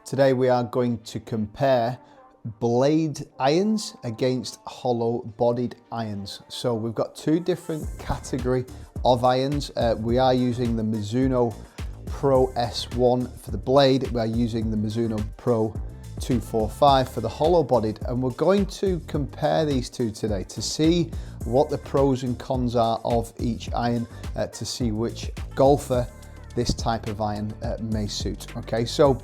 Today we are going to compare blade irons against hollow bodied irons. So we've got two different category of irons. We are using the Mizuno Pro S1 for the blade. We are using the Mizuno Pro 245 for the hollow bodied, and we're going to compare these two today to see what the pros and cons are of each iron, to see which golfer this type of iron may suit. Okay, so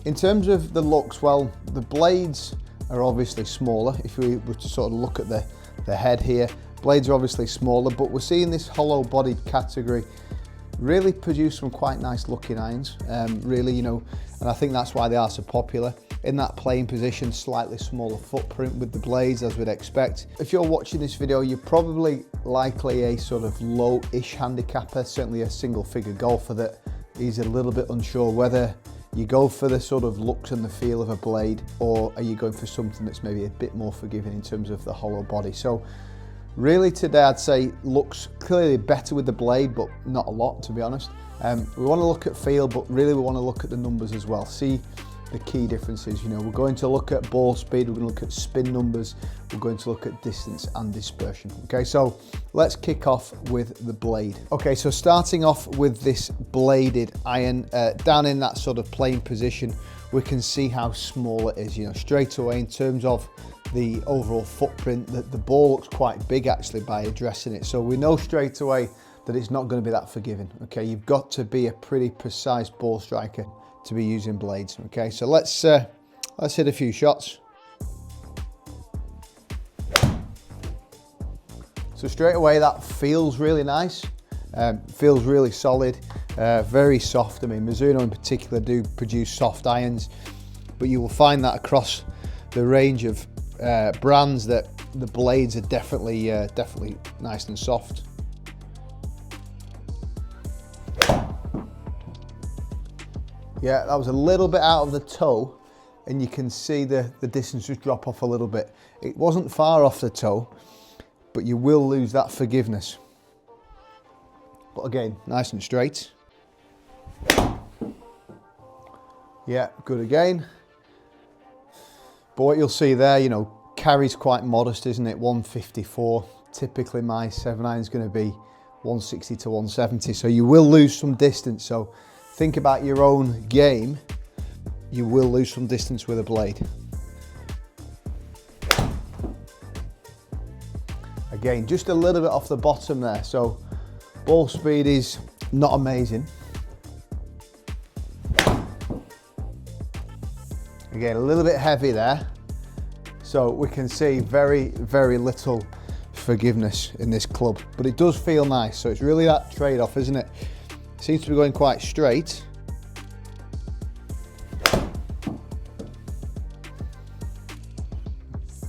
in terms of the looks, well, the blades are obviously smaller. If we were to sort of look at the head here, blades are obviously smaller, but we're seeing this hollow bodied category really produce some quite nice looking irons, really, you know, and I think that's why they are so popular. In that playing position, slightly smaller footprint with the blades, as we'd expect. If you're watching this video, you're probably likely a sort of low-ish handicapper, certainly a single figure golfer that is a little bit unsure whether you go for the sort of looks and the feel of a blade, or are you going for something that's maybe a bit more forgiving in terms of the hollow body. So really today I'd say looks clearly better with the blade, but not a lot, to be honest. We want to look at feel, but really we want to look at the numbers as well. See the key differences. You know, we're going to look at ball speed, we're going to look at spin numbers, we're going to look at distance and dispersion. Okay, so let's kick off with the blade. Okay, so starting off with this bladed iron, down in that sort of playing position, we can see how small it is. You know, straight away in terms of the overall footprint, that the ball looks quite big actually by addressing it. So we know straight away that it's not going to be that forgiving. Okay, you've got to be a pretty precise ball striker to be using blades. Okay, so let's hit a few shots. So straight away that feels really nice, feels really solid, very soft. I mean, Mizuno in particular do produce soft irons, but you will find that across the range of brands that the blades are definitely nice and soft. Yeah, that was a little bit out of the toe, and you can see the distance just drop off a little bit. It wasn't far off the toe, but you will lose that forgiveness. But again, nice and straight. Yeah, good again. But what you'll see there, you know, carry's quite modest, isn't it? 154. Typically my 7-iron is going to be 160 to 170, so you will lose some distance. So think about your own game, you will lose some distance with a blade. Again, just a little bit off the bottom there, so ball speed is not amazing. Again, a little bit heavy there, so we can see very little forgiveness in this club, but it does feel nice. So it's really that trade-off, isn't it? Seems to be going quite straight.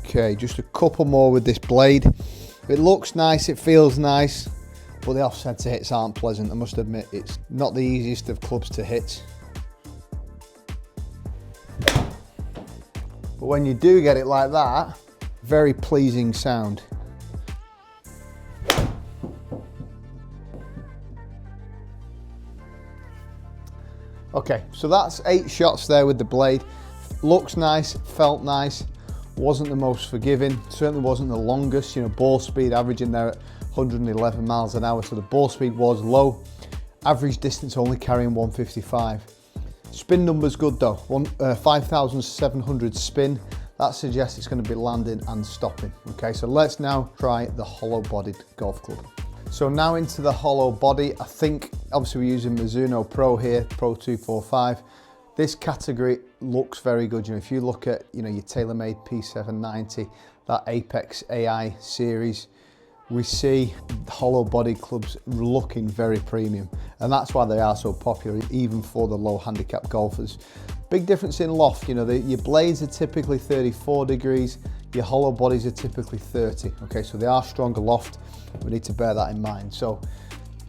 Okay, just a couple more with this blade. It looks nice, it feels nice, but the offset hits aren't pleasant. I must admit, it's not the easiest of clubs to hit. But when you do get it like that, very pleasing sound. Okay, so that's 8 shots there with the blade. Looks nice, felt nice, wasn't the most forgiving, certainly wasn't the longest. You know, ball speed averaging there at 111 miles an hour, so the ball speed was low. Average distance only carrying 155. Spin number's good though, 5,700 spin. That suggests it's going to be landing and stopping. Okay, so let's now try the hollow bodied golf club. So now into the hollow body. I think obviously we're using Mizuno Pro here, Pro 245. This category looks very good. You know, if you look at, you know, your TaylorMade P790, that Apex AI series, we see hollow body clubs looking very premium, and that's why they are so popular, even for the low handicap golfers. Big difference in loft. You know, your blades are typically 34 degrees, your hollow bodies are typically 30. Okay, so they are stronger loft. We need to bear that in mind. So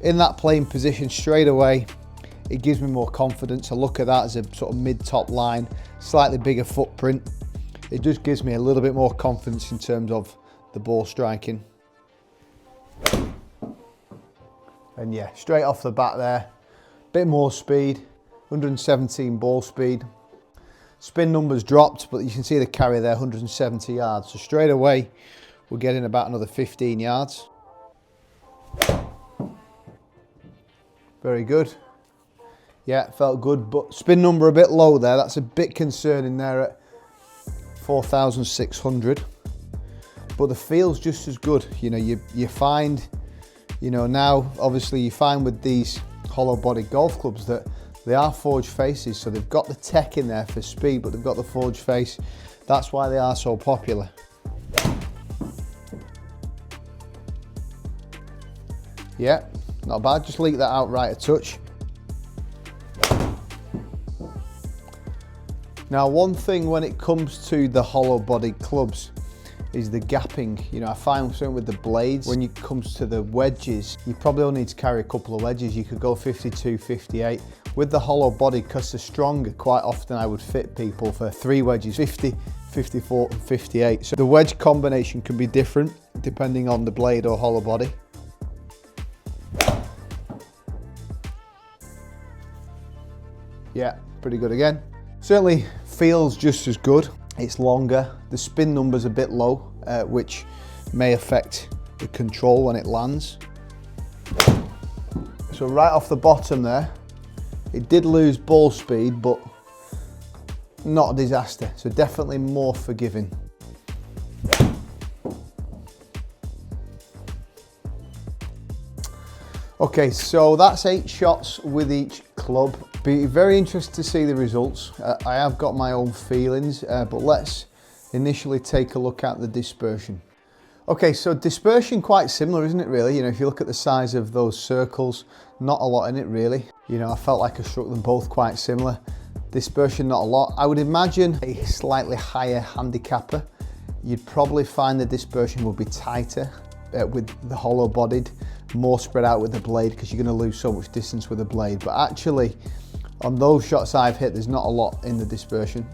in that playing position straight away, it gives me more confidence. I look at that as a sort of mid-top line, slightly bigger footprint. It just gives me a little bit more confidence in terms of the ball striking. And yeah, straight off the bat there, bit more speed, 117 ball speed. Spin numbers dropped, but you can see the carry there, 170 yards. So straight away, we're getting about another 15 yards. Very good. Yeah, felt good, but spin number a bit low there. That's a bit concerning there at 4,600. But the feel's just as good. You know, you find, you know, now obviously you find with these hollow body golf clubs that they are forged faces, so they've got the tech in there for speed, but they've got the forged face. That's why they are so popular. Yeah, not bad, just leak that out right a touch. Now, one thing when it comes to the hollow body clubs is the gapping. You know, I find something with the blades, when it comes to the wedges, you probably only need to carry a couple of wedges. You could go 52, 58. With the hollow body, because they're stronger, quite often I would fit people for 3 wedges, 50, 54 and 58. So the wedge combination can be different depending on the blade or hollow body. Yeah, pretty good again. Certainly feels just as good. It's longer. The spin number's a bit low, which may affect the control when it lands. So right off the bottom there, it did lose ball speed, but not a disaster. So definitely more forgiving. Okay, so that's 8 shots with each club. Be very interested to see the results. I have got my own feelings, but let's initially take a look at the dispersion. Okay, so dispersion quite similar, isn't it really? You know, if you look at the size of those circles, not a lot in it really. You know, I felt like I struck them both quite similar. Dispersion, not a lot. I would imagine a slightly higher handicapper, you'd probably find the dispersion will be tighter with the hollow bodied, more spread out with the blade, because you're going to lose so much distance with the blade. But actually, on those shots I've hit, there's not a lot in the dispersion.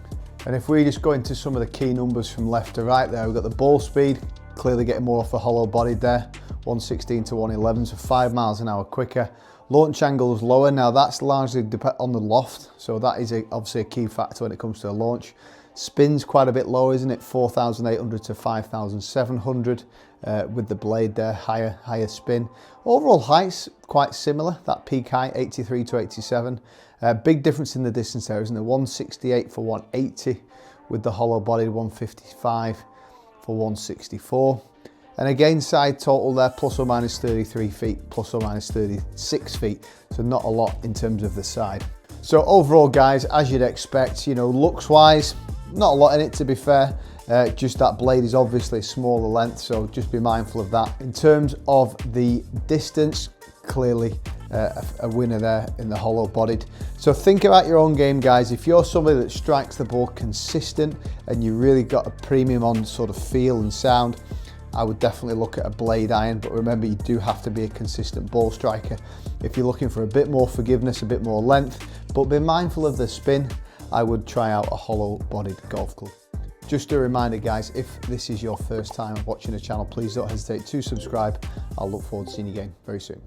And if we just go into some of the key numbers from left to right there, we've got the ball speed, clearly getting more off the hollow bodied there, 116 to 111, so 5 miles an hour quicker. Launch angle is lower. Now that's largely on the loft, so that is obviously a key factor when it comes to a launch. Spin's quite a bit lower, isn't it? 4,800 to 5,700 with the blade there, higher spin. Overall height's quite similar, that peak height, 83 to 87. Big difference in the distance there, isn't it? 168 for 180 with the hollow bodied, 155 for 164. And again, side total there, plus or minus 33 feet, plus or minus 36 feet. So not a lot in terms of the side. So overall, guys, as you'd expect, you know, looks wise, not a lot in it, to be fair. Just that blade is obviously a smaller length, so just be mindful of that. In terms of the distance, clearly a winner there in the hollow bodied. So think about your own game, guys. If you're somebody that strikes the ball consistent and you really got a premium on sort of feel and sound, I would definitely look at a blade iron, but remember, you do have to be a consistent ball striker. If you're looking for a bit more forgiveness, a bit more length, but be mindful of the spin, I would try out a hollow bodied golf club. Just a reminder, guys, if this is your first time watching the channel, please don't hesitate to subscribe. I'll look forward to seeing you again very soon.